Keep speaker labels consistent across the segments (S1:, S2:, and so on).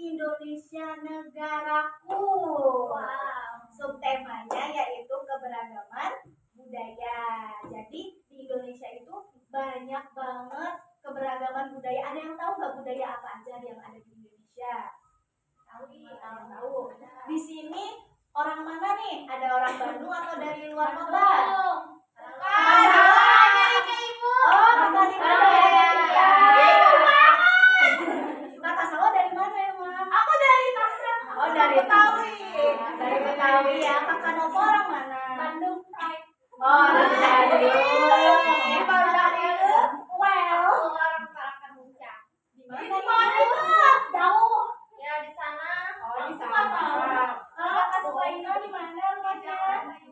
S1: Indonesia negaraku. Wow. Subtemanya yaitu keberagaman budaya. Jadi di Indonesia itu banyak banget keberagaman budaya. Ada yang tahu nggak budaya apa aja yang ada di Indonesia? Tahu. Di sini orang mana nih? Ada orang Bandung atau dari luar kota? Dari Betawi ya. Kakak Novo orang mana? Bandung. Oh, dari Bandung. Kalau dari orang Tarakan Puncak. Di mana itu? Jauh. Ya di sana. Oh, di sana. Kalau Kakak Suwaino di mana rumahnya?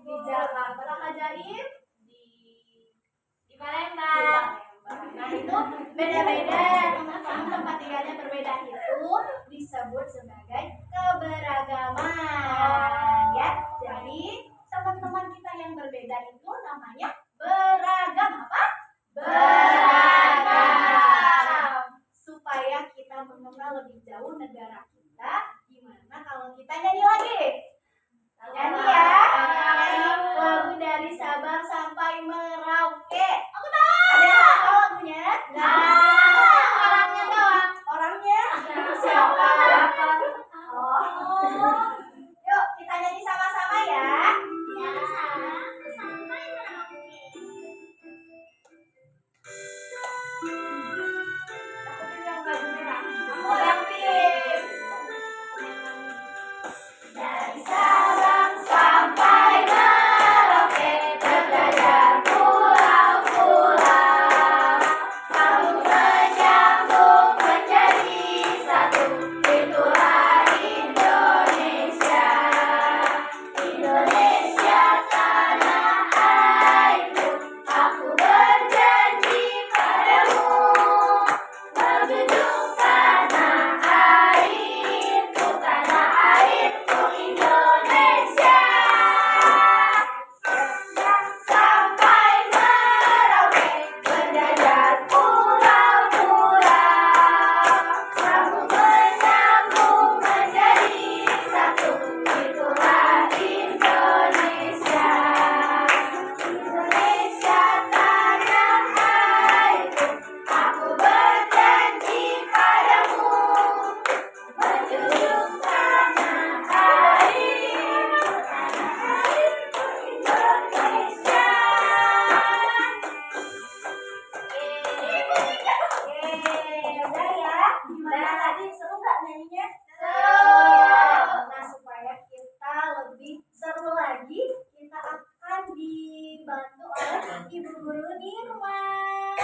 S1: Di Jakarta. Kakak Jair di Palembang. Nah, itu beda-beda. Teman-teman tempat tinggalnya berbeda itu disebut sebagai keberagaman ya. Jadi teman-teman kita yang berbeda itu namanya beragam. Apa? Beragam. Supaya kita mengenal lebih jauh negara kita, gimana kalau kita nyanyi lagi? Nyanyi ya. Nyanyi lagu dari Sabang sampai Merauke. Aku tahu. Ada yang tahu lagunya? Orangnya doang. Orangnya? Siapa? Yuk kita nyanyi sama-sama ya. Sampai Merauke. Aku yang baju merah. Aku yang pink. Dari Sabang sampai Merauke, belajar pulau-pulau, sambung menyambung menjadi satu, itulah Indonesia. Indonesia tanah airku, aku berjanji padamu, menjunjung tanah airku, Indonesia. Sampai Merauke, menjajah pulau-pulau, sambung menyambung menjadi satu, itulah Indonesia. Indonesia tanah airku, aku berjanji padamu, menjunjung tanah airku, Indonesia. Udah ya. Gimana tadi, seru nggak nyanyinya? Seru. Nah, supaya kita lebih seru lagi, kita akan dibantu oleh ibu guru di rumah.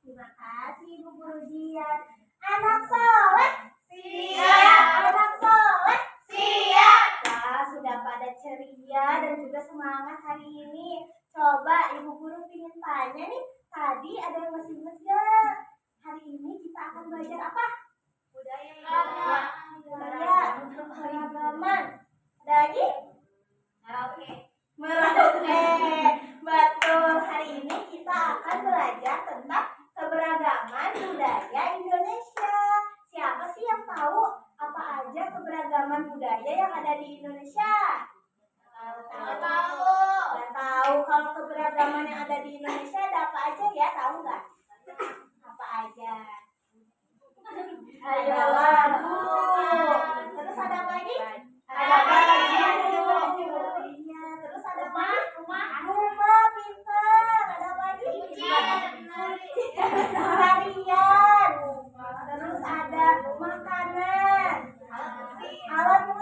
S1: Terima kasih Ibu Guru Dian. Anak soleh siap. Anak soleh siap. Wah, sudah pada ceria dan juga semangat hari ini. Coba Ibu Guru ingin tanya nih, tadi ada yang masih ingat gak? Hari ini kita akan belajar apa? Budaya. Beragaman. Ada lagi? Merauke. Betul. Hari ini kita akan belajar tentang keberagaman budaya Indonesia. Siapa sih yang tahu apa aja keberagaman budaya yang ada di Indonesia? Tahu. Nggak tahu. Kalau keberagaman yang ada di Indonesia ada apa aja ya? Tahu nggak? Apa aja? Ada lagu. Terus ada apa lagi? Ada baju. Terus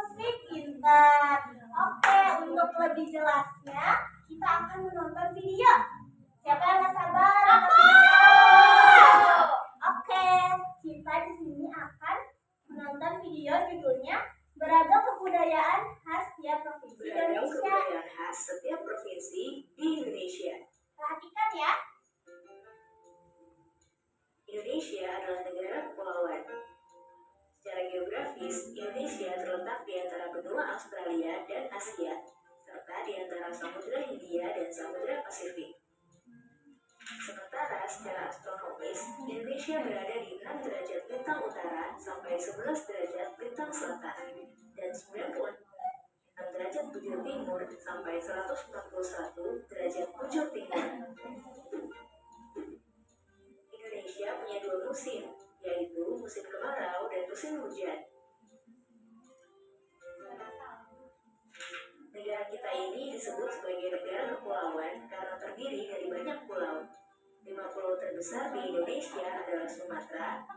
S1: musik, pintar. Oke, untuk lebih jelasnya, kita akan menonton video. Siapa yang nggak sabar? Aku. Oke, kita di sini akan menonton video judulnya Beragam Kebudayaan Khas Setiap Provinsi di
S2: Beragam
S1: Indonesia.
S2: kebudayaan khas setiap provinsi di Indonesia.
S1: Perhatikan ya.
S2: Indonesia adalah negara kepulauan. Secara geografis, Indonesia terletak di antara benua Australia dan Asia, serta di antara Samudra Hindia dan Samudra Pasifik. Sementara secara astronomis, Indonesia berada di 6 derajat lintang utara sampai 11 derajat lintang selatan, dan 96 derajat bujur timur sampai 141 derajat bujur timur. Indonesia punya 2 musim, yaitu musim kemarau dan musim hujan. Negara kita ini disebut sebagai negara kepulauan karena terdiri dari banyak pulau. 5 pulau terbesar di Indonesia adalah Sumatera,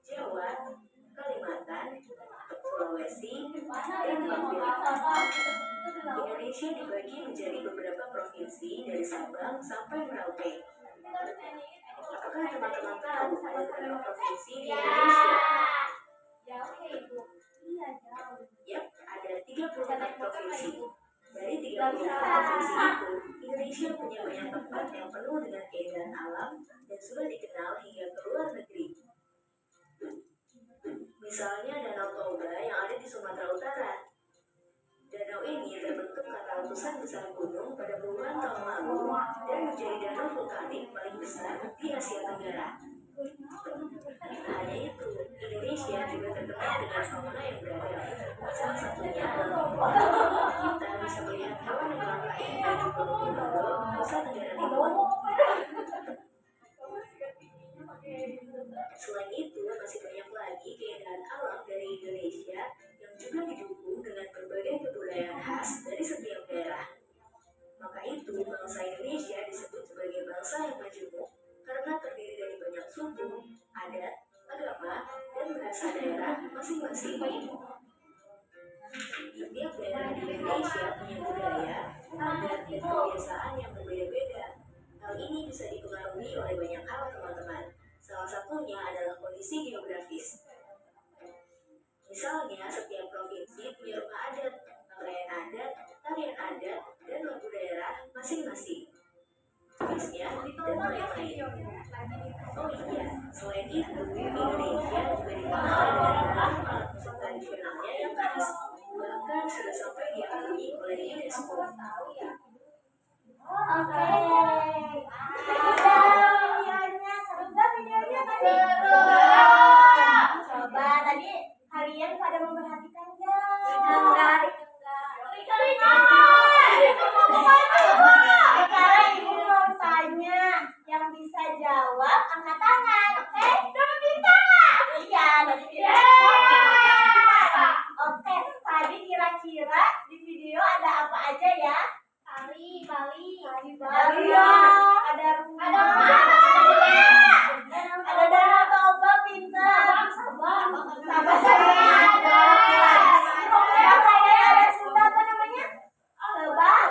S2: Jawa, Kalimantan, Sulawesi, dan Papua. Indonesia dibagi menjadi beberapa provinsi dari Sabang sampai Merauke. Apakah teman-teman tahu ada berapa provinsi di Indonesia? Yap, ada 34 provinsi. Dari 34 provinsi itu, Indonesia punya banyak tempat yang penuh dengan keindahan alam dan sudah dikenal hingga ke luar negeri. Misalnya Danau Toba yang ada di Sumatera Utara. Danau ini terbentuk karena letusan besar gunung pada puluhan tahun lalu dan menjadi danau vulkanik paling besar di Asia Tenggara. Tak hanya itu, Indonesia juga terkenal dengan fauna yang beragam. Salah satunya adalah kita bisa melihat hewan yang langka ini di Pulau Komodo, Nusa Tenggara Timur. Selain itu, masih banyak lagi keindahan alam dari Indonesia yang juga didukung dengan berbagai kebudayaan khas dari setiap daerah. Maka itu, bangsa Indonesia disebut sebagai bangsa yang majemuk karena terdiri dari banyak suku, adat, agama, dan bahasa daerah masing-masing. Setiap daerah di Indonesia punya budaya, adat, dan kebiasaan yang berbeda-beda. Hal ini bisa dipengaruhi oleh banyak hal, teman-teman. Salah satunya adalah kondisi geografis. Misalnya, setiap provinsi punya rumah adat, pakaian adat, tarian adat, dan lagu daerah masing-masing. Tulisnya dan lain-lain. Oh iya, selain itu, Indonesia juga dikenal dengan alat musik tradisionalnya yang khas. Bahkan sudah sampai diakui oleh UNESCO.
S1: Oke. Videonya seru nggak videonya tadi? Coba tadi kalian pada memperhatikan nggak? Sekarang ibu mau tanya, yang bisa jawab angkat tangan, oke? Dapat bintang nggak? Iya, dapat bintang. Oke, tadi kira-kira di video ada apa aja ya? Bali ya. Ada Danau Toba, pintar. Sabah ada. Yang lainnya ada Sunda apa namanya? Lebah.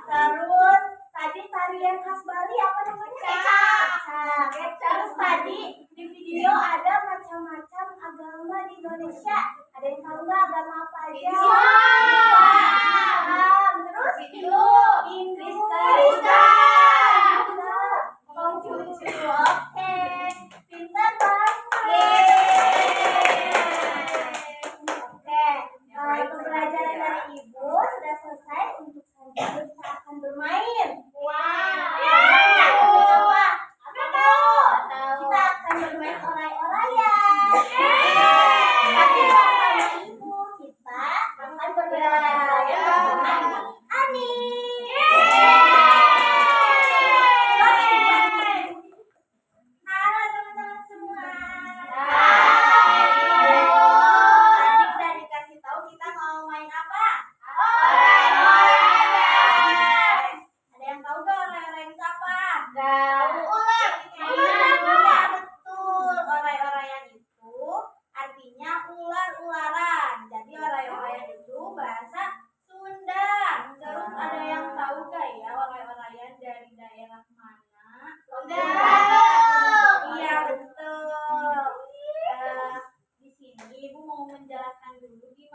S1: Terus tadi tarian khas Bali apa namanya? Kecak. Terus tadi di video ada macam-macam agama di Indonesia. Ada yang tahu nggak agama apa aja? Terus Inggris, Konghucu. Oke, pintar banget. Oke, pembelajaran dari ibu sudah selesai. Untuk selanjutnya kita akan bermain. Coba, kita akan bermain orai-oraian. Tapi sama ibu kita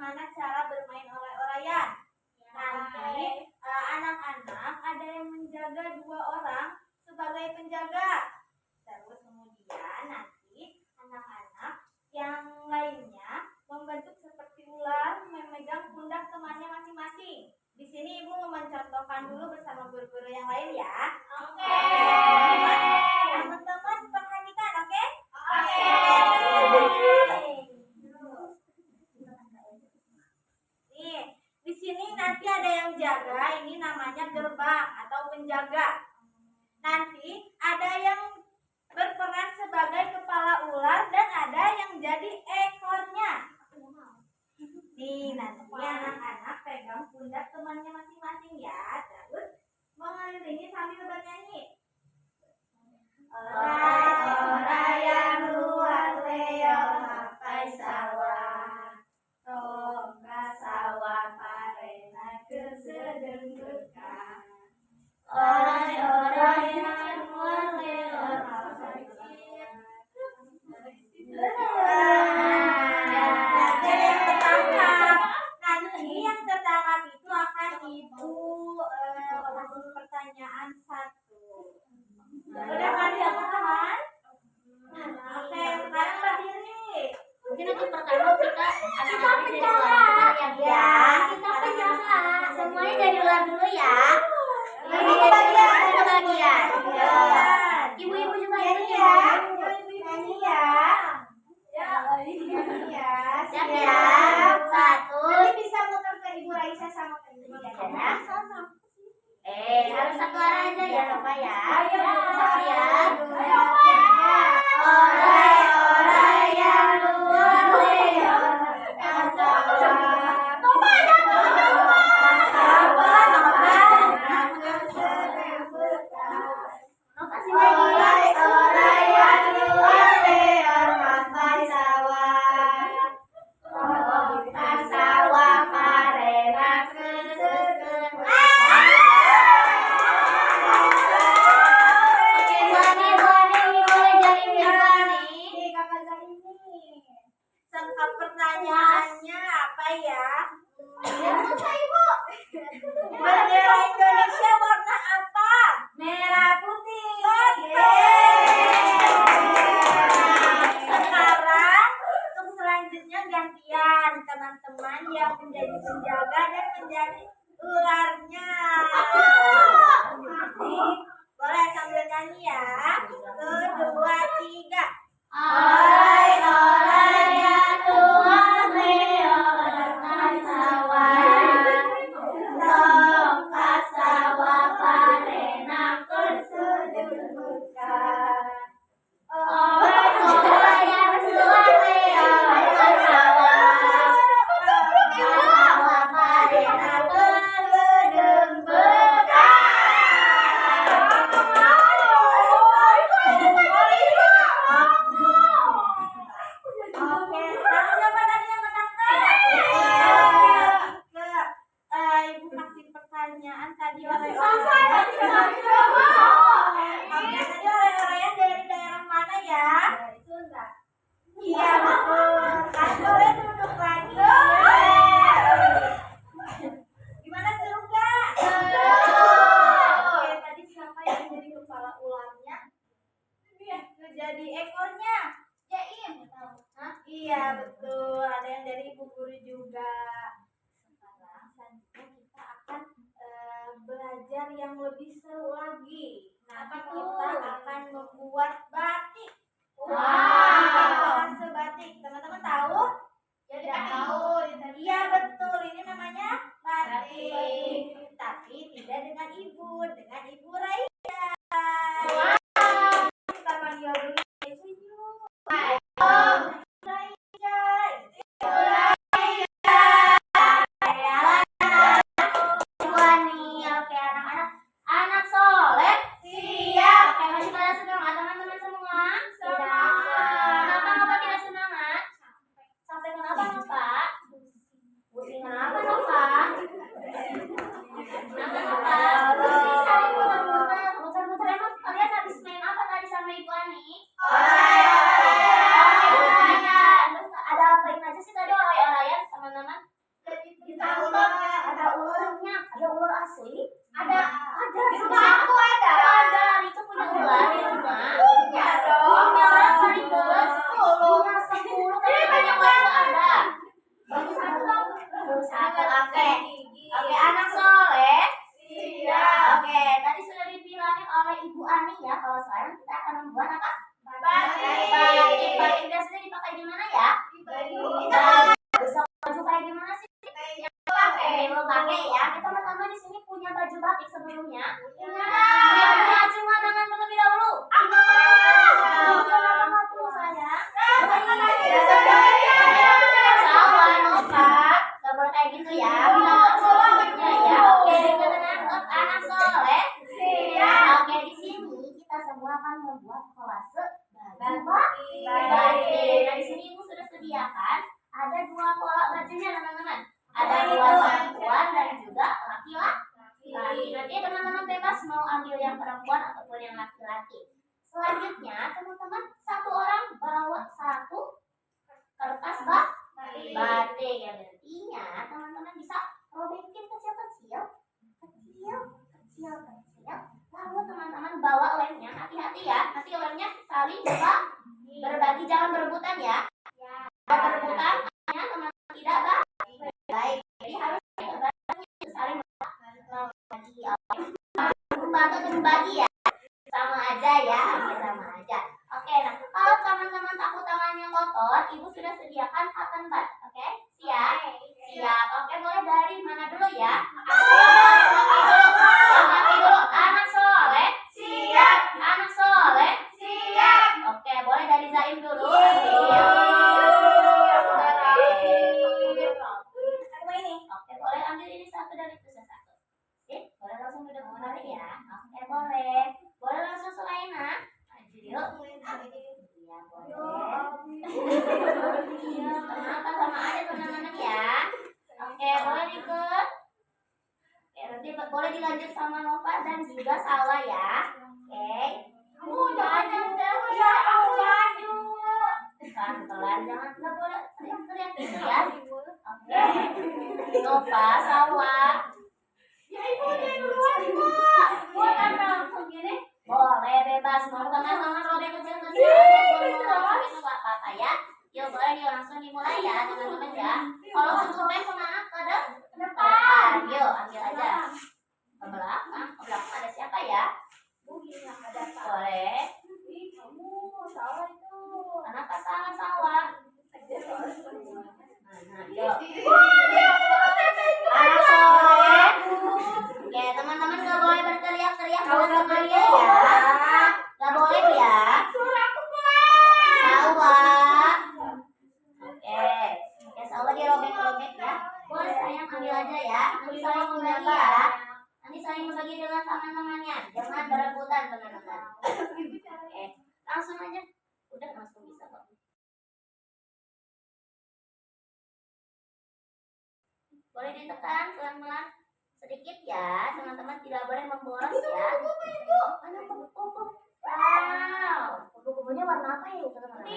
S1: gimana cara bermain orai-oraian. Nanti anak-anak ada yang menjaga 2 orang sebagai penjaga. Terus kemudian nanti anak-anak yang lainnya membentuk seperti ular memegang pundak temannya masing-masing. Di sini Ibu mau mencontohkan dulu bersama guru-guru yang lain ya. Oke. Teman-teman perhatikan, oke? Oke. Nih, di sini nanti ada yang jaga, ini namanya gerbang atau penjaga. Nanti ada yang berperan sebagai kepala ular dan ada yang jadi ekornya. Nih, nanti anak-anak pegang pundak temannya masing-masing ya. Terus mengelilingi sambil bernyanyi. Orai-orai yang luar leo mapai sawah. Toka sawah parena kesedeng berkah. Orai-orai yang luar leo mapai nanti yang tertangkap itu akan Ibu kasih pertanyaan 1. Udah kan ya teman-teman? Oke, sekarang berdiri.
S3: Mungkin untuk pertama kita
S1: penjaga.
S3: Ya, kita penjaga. Semuanya dari ular dulu ya.
S1: Ini kebagian.
S3: Ibu-ibu juga
S1: Nyanyi
S3: ikut
S1: ya.
S3: ya.
S1: Nyanyi ya. Nyanyi ya.
S3: Siap ya. 1.
S1: Nanti bisa muter ke Ibu Raisa sama ke Ibu Diana ya.
S3: Harus satu arah aja ya, Bapak ya.
S1: Ayo,
S3: Siap.
S1: Orai-orai yang luar leo orai-orai yang luar leo mapai sawah. Toka sawah parena kesedeng. Sangka pertanyaannya apa ya? Ibu. Bendera Indonesia warna apa? Merah putih. Sekarang untuk selanjutnya gantian teman-teman yang menjadi penjaga dan menjadi ularnya. Boleh sambil nyanyi ya. 1, 2, 3. Orai-orai yang luar leo mapai sawah. Toka sawah parena kesedeng berkah. Orai-orai yang luar leo mapai sawah. Toka sawah parena kesedeng berkah. Oke, sekarang siapa tadi yang menangkan? Ibu kasih pertanyaan tadi oleh-oleh. Oke, tadi oleh-olehnya dari daerah mana ya? Sunda. Iya betul. Kan boleh duduk lagi. Gimana seru nggak? Oke, tadi siapa yang jadi kepala ularnya? Jadi ekornya. Jaim. Hah? Iya betul. Ada yang dari Ibu Guru juga. Sekarang selanjutnya kita akan belajar yang lebih seru lagi. Nanti kita akan membuat batik. Bikin batik. Teman-teman tahu? Ya tahu. Iya betul. Ini namanya batik. Tapi tidak dengan Ibu, dengan Ibu Raisa. Kita panggil dulu.
S3: Anak soleh.
S1: Siap.
S3: Oke, masih pada senang teman-teman semua?
S1: Semangat.
S3: asli?
S1: Ada.
S3: Sama aku ada. Rika punya ular di rumah.
S1: Punya dong.
S3: Punya berapa Rika? 10. Tapi banyak lain nggak ada. Bagus satu. Oke, anak soleh.
S1: Iya.
S3: Oke, tadi sudah dibilangin oleh Ibu Ani ya. Kalau sekarang kita akan membuat apa? Batik biasanya dipakai di mana ya? Besok baju kayak gimana sih? Belum pakai ya. Kita teman-teman di sini punya baju batik sebelumnya. Punya cuma dengan terlebih dahulu. Salah, Nova. Gak boleh kayak gitu ya. Bilang selanjutnya ya. Oke, kita menangkap anak soleh. Oke, di sini kita semua akan membuat kolase baju batik. Nah, di sini Ibu sudah sediakan ada 2 pola bajunya teman-teman. Ada 2 perempuan dan juga laki-laki. Nanti teman-teman bebas mau ambil yang perempuan ataupun yang laki-laki. Selanjutnya teman-teman satu orang bawa 1 kertas batik yang nantinya teman-teman bisa robekin kecil-kecil. Lalu teman-teman bawa lemnya, hati-hati ya. Nanti lemnya saling berbagi, jangan berebutan ya. Kalau berebutan, teman-teman tidak baik. Jadi harus saling berbagi. Membantu untuk membagi ya. Sama aja ya, sama aja. Oke, nah kalau teman-teman takut tangannya kotor, Ibu sudah sediakan cotton bud. Oke, siap? Oke, boleh dari mana dulu ya? Yang laki dulu. Anak soleh. Anak soleh. Oke, boleh dari Zaim dulu. Oke, boleh ambil ini satu dari itu satu. Boleh langsung duduk kembali ya. Oke, boleh. Boleh langsung Sulaina. Maju yuk. Iya, boleh. Kenapa sama aja teman-teman ya? Oke, boleh ikut. Oke, nanti boleh dilanjut sama Nova dan juga Salwa ya. Oke.
S1: Jangan ya, aku maju.
S3: Pelan-pelan, nggak boleh teriak-teriak gitu ya. Oke. Nova, Salwa.
S1: Ya ibunya duluan, Bu. Bukan langsung gini.
S3: Boleh bebas mau teman-teman robek kecil-kecil boleh langsung itu nggak apa-apa ya. Yuk boleh yuk langsung dimulai ya teman-teman ya. Kalau tutupnya kemana? Ke depan. Yuk ambil aja. Ke belakang. Ke belakang ada siapa ya? Boleh.
S1: Kamu salah itu.
S3: Kenapa salah sawah? Yuk. Anak soleh. Oke teman-teman nggak boleh berteriak-teriak buat temannya ya. Nggak boleh ya. Sawah. Oke sawah dirobek-robek ya. Boleh sayang ambil aja ya. Nanti saling membagi ya. Nanti saling membagi dengan teman-temannya. Jangan berebutan teman-teman. Oke langsung aja. Udah langsung bisa kok. Boleh ditekan pelan-pelan sedikit ya, teman-teman tidak boleh memboros ya. Mana kupu-kupu? Wow, kupu-kupunya warna apa ya teman-teman?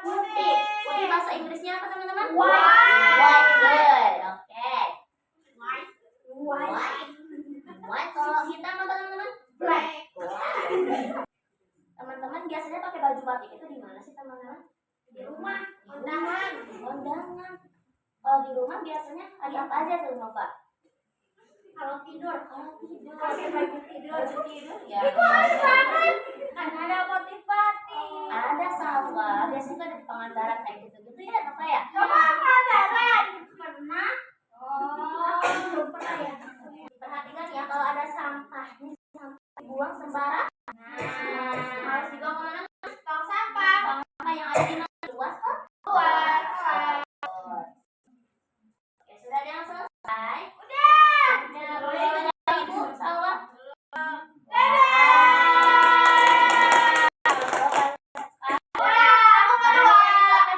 S3: Putih. Putih bahasa Inggrisnya apa teman-teman? White. Good. Oke. White. Kalau hitam apa teman-teman?
S1: Black.
S3: Teman-teman biasanya pakai baju batik itu di mana sih teman-teman?
S1: Di rumah, kondangan.
S3: Kalau di rumah biasanya hari apa aja tuh Nova?
S1: Kalau tidur.
S3: Pakai baju tidur ya.
S1: Itu harus banget. Kan ada motivasi.
S3: Ada sama, biasanya ada di Pangandaran kayak gitu-gitu ya Nova ya.
S1: Pangandaran. Pernah? Oh, belum pernah ya.
S3: Perhatikan ya kalau ada sampah buang sembarangan. Harus dibuang kemana?
S1: Tong sampah.
S3: Sampah yang ada di mana? Luas kok?
S1: Luar.
S3: Oke, sudah ada yang selesai?
S1: Udah.
S3: Boleh ikut Ibu Salwa?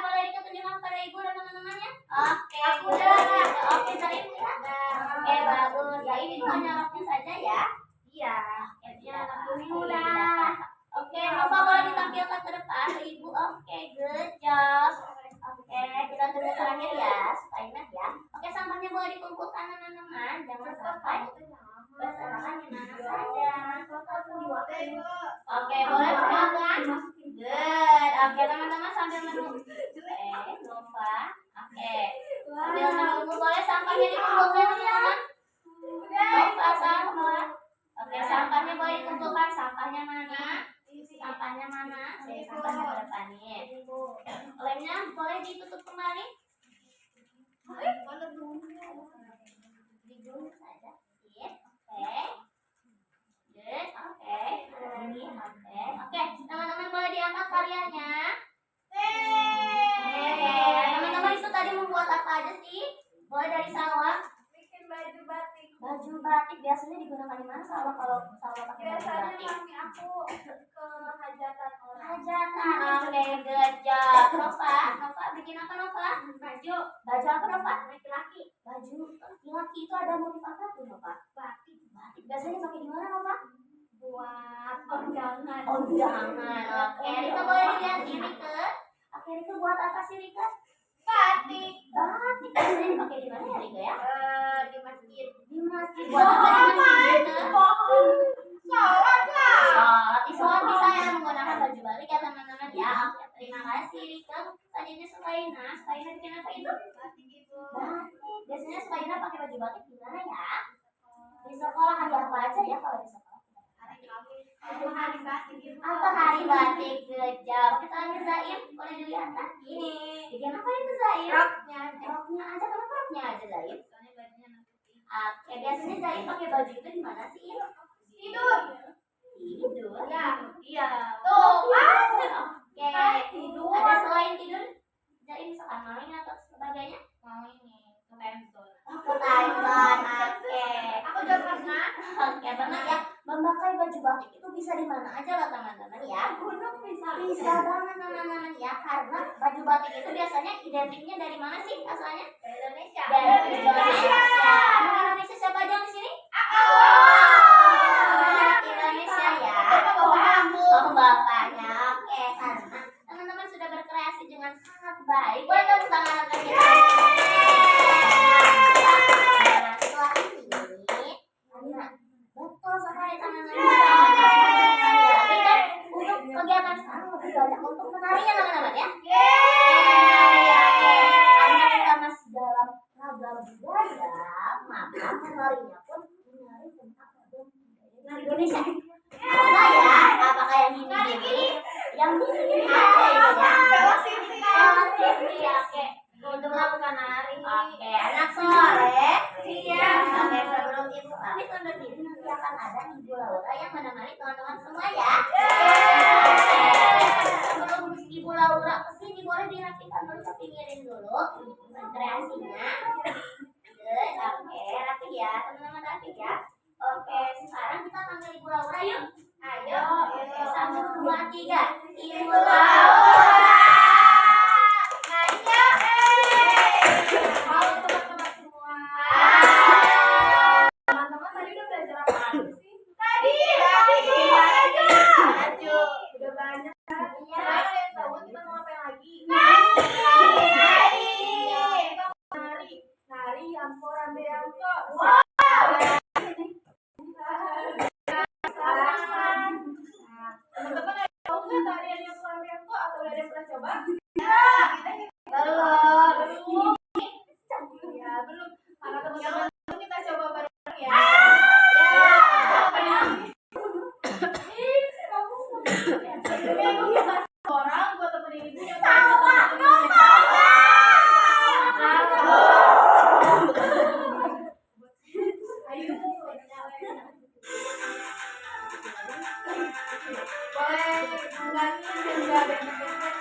S3: Boleh ditunjukkan kepada Ibu dan teman-temannya? Oke, oke, saya oke, bagus. Ya ini hanya roknya saja ya. Iya. Oke, Nova boleh ditampilkan ke depan ke Ibu. Oke, good job. Oke, kita tunggu terakhir ya, supaya ingat ya. Oke, sampahnya boleh dikumpulkan teman-teman, jangan sampai Oke, boleh pegangan. Good. Oke, teman-teman sambil menunggu. Nova. Oke. Sambil menunggu boleh sampahnya dikumpulkan teman-teman. Nova sama. Oke, sampahnya boleh dikumpulkan. Sampahnya mana? Sampahnya mana? Sampahnya ke depan nih. Lemnya boleh ditutup kembali. Digulung saja. Sip. Oke. Good. Oke. Lagi. Oke. Oke. Teman-teman boleh diangkat karyanya. Teman-teman itu tadi membuat apa aja sih? Boleh dari sawah.
S1: Bikin baju batik.
S3: Baju batik biasanya digunakan di mana sawah kalau sawah pakai baju
S1: Biasanya
S3: batik?
S1: mami aku ke hajatan orang.
S3: Hajatan. Oke, good job. Nova bikin apa Nova?
S1: Baju.
S3: Baju apa Nova?
S1: Laki-laki.
S3: Baju laki-laki itu ada motif apa tuh Nova?
S1: Batik.
S3: Batik biasanya pakai di mana Nova?
S1: Buat undangan.
S3: Undangan. Oke, Rika boleh dilihat di Rika. Oke, Rika buat apa sih Rika?
S1: Batik.
S3: Batik biasanya dipakai di mana ya Rika ya?
S1: Di masjid.
S3: Di masjid. Buat apa di masjid Rika?
S1: Pohon. Sholat lah.
S3: Sholat, di sholat bisa ya menggunakan baju batik ya teman-teman ya. Oke, terima kasih Rika. Tadinya Sukaina bikin apa itu?
S1: Batik itu.
S3: Batik. Biasanya Sukaina pakai baju batik di mana ya? Di sekolah ada apa aja ya kalau di sekolah?
S1: Hari Kamis. Atau hari batik itu.
S3: Apa hari batik? Good job. Kita lanjut Zaim, boleh dilihat kan?
S1: Ini.
S3: Bikin apa itu Zaim?
S1: Roknya aja.
S3: Roknya aja, kenapa roknya aja Zaim?
S1: Soalnya bajunya nanti.
S3: Oke, biasanya Zaim pakai baju itu di mana sih?
S1: Tidur.
S3: Tidur.
S1: Ya. Iya.
S3: Tuh kan? Oke.
S1: Tidur.
S3: Ada selain tidur, Zaim suka main atau sebagainya?
S1: Mau ini. Ke time zone.
S3: Ke time zone. Oke.
S1: Aku juga pernah.
S3: Oke, pernah ya. Memakai baju batik itu bisa di mana aja loh teman-teman ya.
S1: Gunung bisa.
S3: Bisa banget teman-teman ya, karena baju batik itu biasanya identiknya dari mana sih asalnya?
S1: Dari Indonesia.
S3: Dari Indonesia. Anak Indonesia siapa aja di sini?
S1: Aku.
S3: Anak Indonesia ya. Oh, bapaknya. Oke, karena teman-teman sudah berkreasi dengan sangat baik. Boleh tepuk tangan untuk kita. Nah, setelah ini, betul sekali teman-teman. Lagi kan untuk kegiatan sekarang lebih banyak untuk menarinya teman-teman ya. Karena kita masih dalam ragam budaya, maka menarinya pun menari tentang ragam budaya Indonesia. Apa ya? Apakah yang ini? Yang ini apa itu ya? Sisi, oke. Untuk melakukan nari. Oke, anak sore. Iya. Oke, sebelum Ibu Alis undur diri, nanti akan ada Ibu Laura yang menemani teman-teman semua ya. Sebelum Ibu Laura kesini, boleh dirapikan dulu ke pinggirin dulu kreasinya. Good, oke, rapi ya, teman-teman rapi ya. Oke, sekarang kita panggil Ibu Laura yuk. Ayo, 1, 2, 3. Ibu Laura. Nanya,
S1: Halo teman-teman semua. Teman-teman tadi udah belajar apa sih? Tadi bikin baju. Udah banyak kan? Sekarang kalian tahu kita mau ngapain lagi? Nari Ampo Rambe Ampo. Teman-teman ada tahu nggak tarian Ampo Rambe Ampo atau udah ada yang pernah coba? Belum. Ya, belum. Karena teman-teman kita coba bareng ya. Sebelumnya ibu bisa orang buat temenin ibu yang ayo. Boleh nyanyi juga band-band.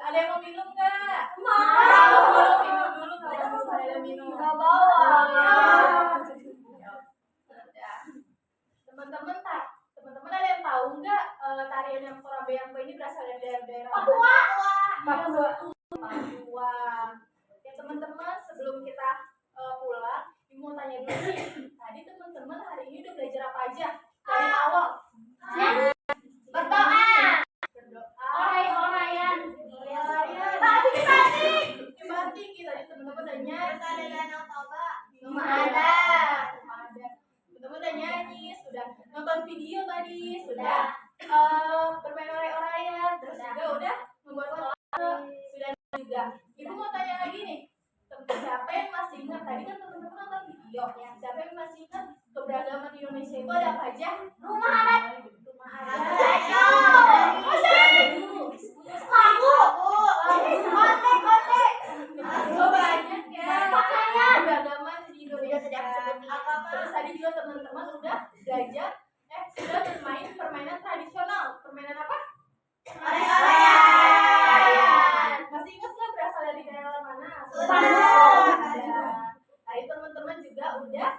S1: Ada yang mau minum nggak? Mau. Minum dulu kalau misalnya ada minum. Nggak bawa. Teman-teman ada yang tahu nggak tarian yang Korabeangko ini berasal dari daerah
S3: Papua.
S1: Papua. Papua. Ya teman-teman, sebelum kita pulang, Ibu mau tanya dulu nih. Tadi teman-teman hari ini udah belajar apa aja? Dari awal.
S3: Berdoa.
S1: Berdoa.
S3: Orai-oraian.
S1: Batik. Tadi teman-teman udah nyanyi.
S3: Ada Danau Toba.
S1: Rumah ada. Teman-teman udah nyanyi, sudah nonton video tadi, sudah bermain orai-oraian, terus juga udah membuat kolase, sudah juga. Ibu mau tanya lagi nih, siapa yang masih ingat tadi kan teman-teman nonton video ya? Siapa yang masih ingat keberagaman di Indonesia itu ada apa aja?
S3: Rumah adat.
S1: Rumah adat.
S3: Kote.
S1: Oh, banyak ya.
S3: Pakaian.
S1: Keberagaman di Indonesia. Terus tadi juga teman-teman udah belajar, sudah bermain permainan tradisional. Permainan apa?
S3: Orai-oraian.
S1: Masih ingat nggak berasal dari daerah mana?
S3: Sudah.
S1: Tadi teman-teman juga udah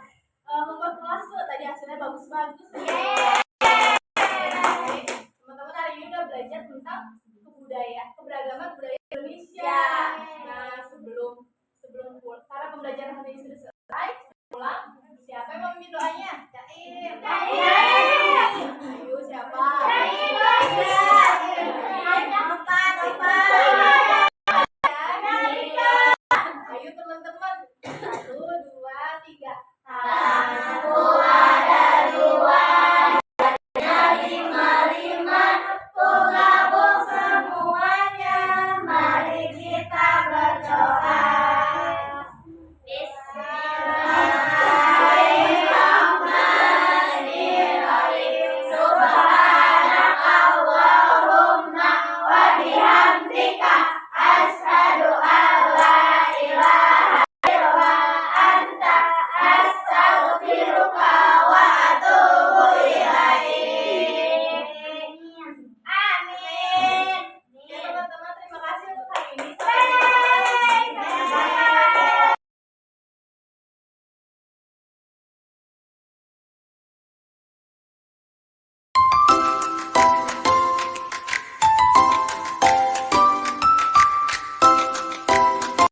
S1: membuat kolase. Tadi hasilnya bagus-bagus. Teman-teman hari ini udah belajar tentang keberagaman budaya Indonesia. Nah, sebelum pulang, karena pembelajaran hari ini sudah selesai, pulang. Siapa yang mau mimpin doanya? Cair.